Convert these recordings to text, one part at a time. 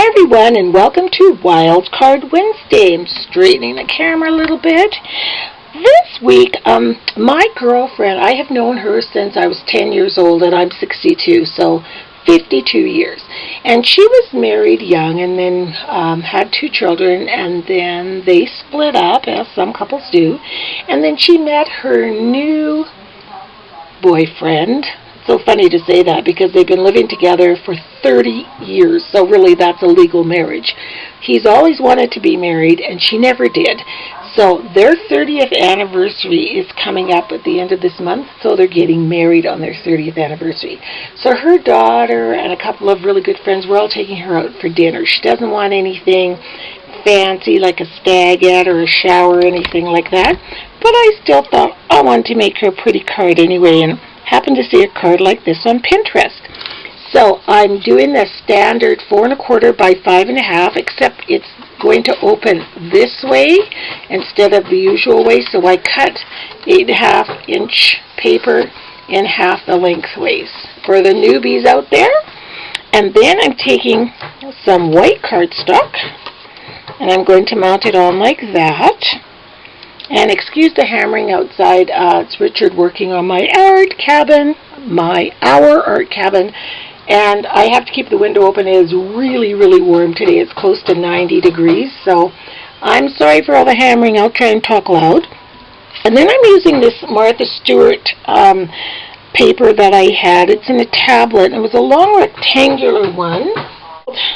everyone, and welcome to Wild Card Wednesday. I'm straightening the camera a little bit. This week, my girlfriend, I have known her since I was 10 years old, and I'm 62, so 52 years. And she was married young and then had 2 children, and then they split up, as some couples do. And then she met her new boyfriend. So funny to say that because they've been living together for 30 years. So really that's a legal marriage. He's always wanted to be married and she never did. So their 30th anniversary is coming up at the end of this month. So they're getting married on their 30th anniversary. So her daughter and a couple of really good friends were all taking her out for dinner. She doesn't want anything fancy like a stagette or a shower or anything like that. But I still thought I wanted to make her a pretty card anyway, and happened to see a card like this on Pinterest. So I'm doing the standard 4 1/4 by 5 1/2, except it's going to open this way instead of the usual way. So I cut 8 1/2 inch paper in half the lengthways for the newbies out there. And then I'm taking some white cardstock and I'm going to mount it on like that. And excuse the hammering outside, it's Richard working on my art cabin, our art cabin, and I have to keep the window open. It is really, really warm today. It's close to 90 degrees, so I'm sorry for all the hammering. I'll try and talk loud. And then I'm using this Martha Stewart paper that I had. It's in a tablet. It was a long rectangular one.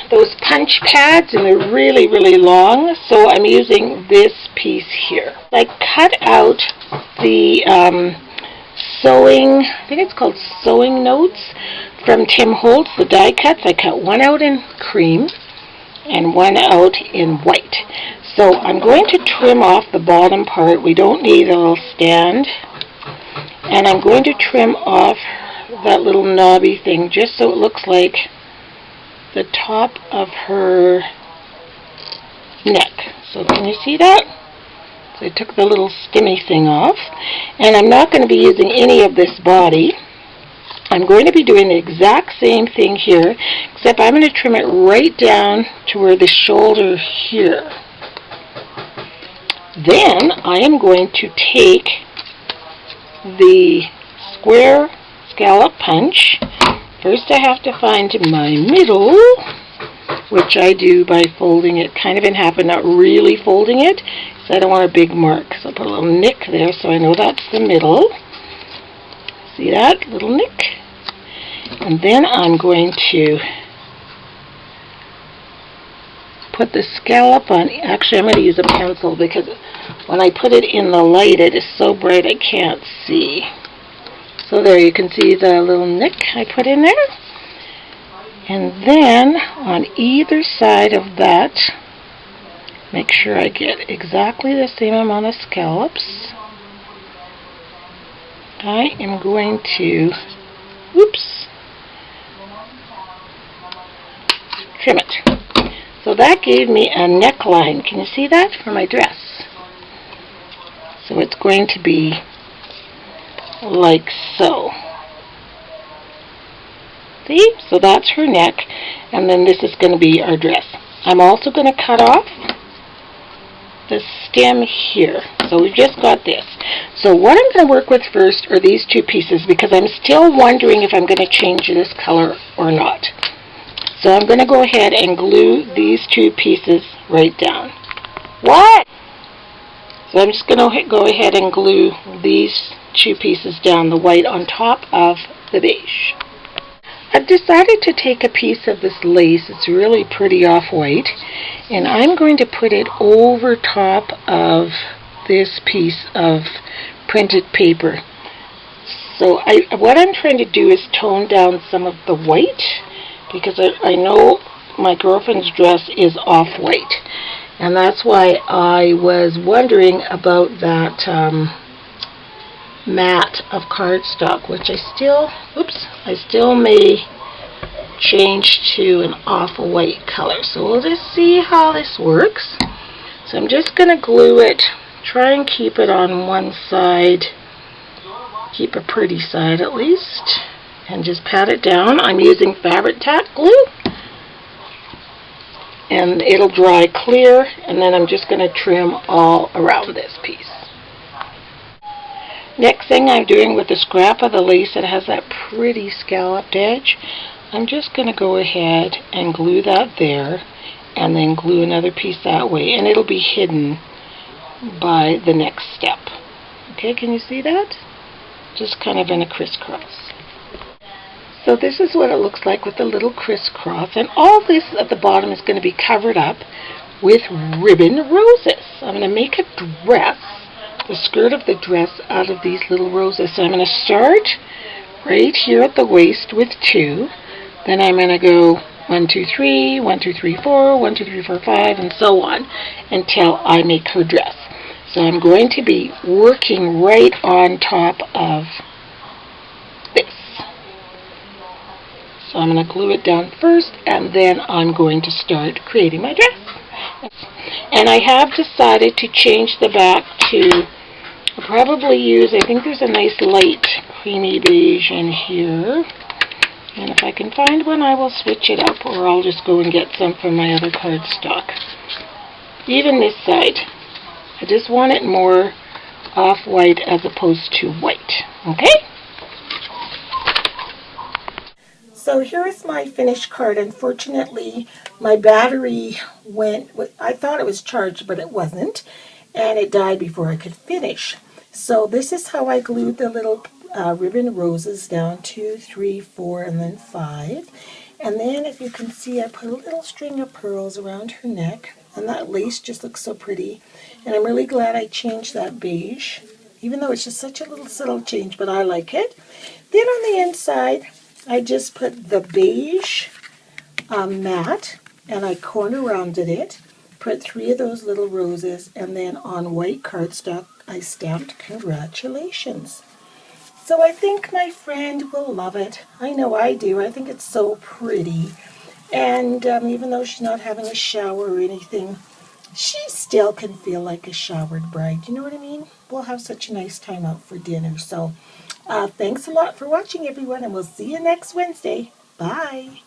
Those punch pads, and they're really, really long, so I'm using this piece here. I cut out the sewing, I think it's called Sewing Notes from Tim Holtz, the die cuts. I cut one out in cream and one out in white. So I'm going to trim off the bottom part. We don't need a little stand. And I'm going to trim off that little knobby thing just so it looks like the top of her neck. So can you see that? So I took the little stimmy thing off. And I'm not going to be using any of this body. I'm going to be doing the exact same thing here, except I'm going to trim it right down to where the shoulder here. Then I am going to take the square scallop punch. First I have to find my middle, which I do by folding it kind of in half, but not really folding it, because I don't want a big mark. So I'll put a little nick there so I know that's the middle. See that? Little nick. And then I'm going to put the scallop on. Actually, I'm going to use a pencil because when I put it in the light, it is so bright I can't see. So there you can see the little nick I put in there. And then on either side of that, make sure I get exactly the same amount of scallops. I am going to, trim it. So that gave me a neckline. Can you see that for my dress? So it's going to be like so. See? So that's her neck, and then this is going to be our dress. I'm also going to cut off the stem here. So we've just got this. So what I'm going to work with first are these 2 pieces, because I'm still wondering if I'm going to change this color or not. So I'm going to go ahead and glue these 2 pieces right down. What? So I'm just going to go ahead and glue these 2 pieces down, the white on top of the beige. I've decided to take a piece of this lace. It's really pretty off-white, and I'm going to put it over top of this piece of printed paper. So what I'm trying to do is tone down some of the white, because I know my girlfriend's dress is off-white. And that's why I was wondering about that mat of cardstock, which I still may change to an off-white color. So we'll just see how this works. So I'm just going to glue it, try and keep it on one side, keep a pretty side at least, and just pat it down. I'm using fabric tack glue. and it'll dry clear, and then I'm just going to trim all around this piece. Next thing I'm doing with the scrap of the lace that has that pretty scalloped edge, I'm just going to go ahead and glue that there, and then glue another piece that way, and it'll be hidden by the next step. Okay, can you see that? Just kind of in a crisscross. So this is what it looks like with the little crisscross, and all this at the bottom is going to be covered up with ribbon roses. I'm going to make a dress, the skirt of the dress, out of these little roses. So I'm going to start right here at the waist with 2. Then I'm going to go 1, 2, 3, 1, 2, 3, 4, 1, 2, 3, 4, 5, and so on until I make her dress. So I'm going to be working right on top of this. So I'm going to glue it down first, and then I'm going to start creating my dress. And I have decided to change the back to, I'll probably use, I think there's a nice light creamy beige in here. And if I can find one, I will switch it up, or I'll just go and get some from my other cardstock. Even this side, I just want it more off-white as opposed to white. Okay? So here's my finished card. Unfortunately, my battery went, I thought it was charged, but it wasn't, and it died before I could finish. So this is how I glued the little ribbon roses down, 2, 3, 4, and then 5. And then, if you can see, I put a little string of pearls around her neck, and that lace just looks so pretty. And I'm really glad I changed that beige, even though it's just such a little subtle change, but I like it. Then on the inside, I just put the beige mat, and I corner rounded it, put 3 of those little roses, and then on white cardstock, I stamped congratulations. So I think my friend will love it. I know I do. I think it's so pretty. And even though she's not having a shower or anything, she still can feel like a showered bride. You know what I mean? We'll have such a nice time out for dinner. So thanks a lot for watching, everyone, and we'll see you next Wednesday. Bye.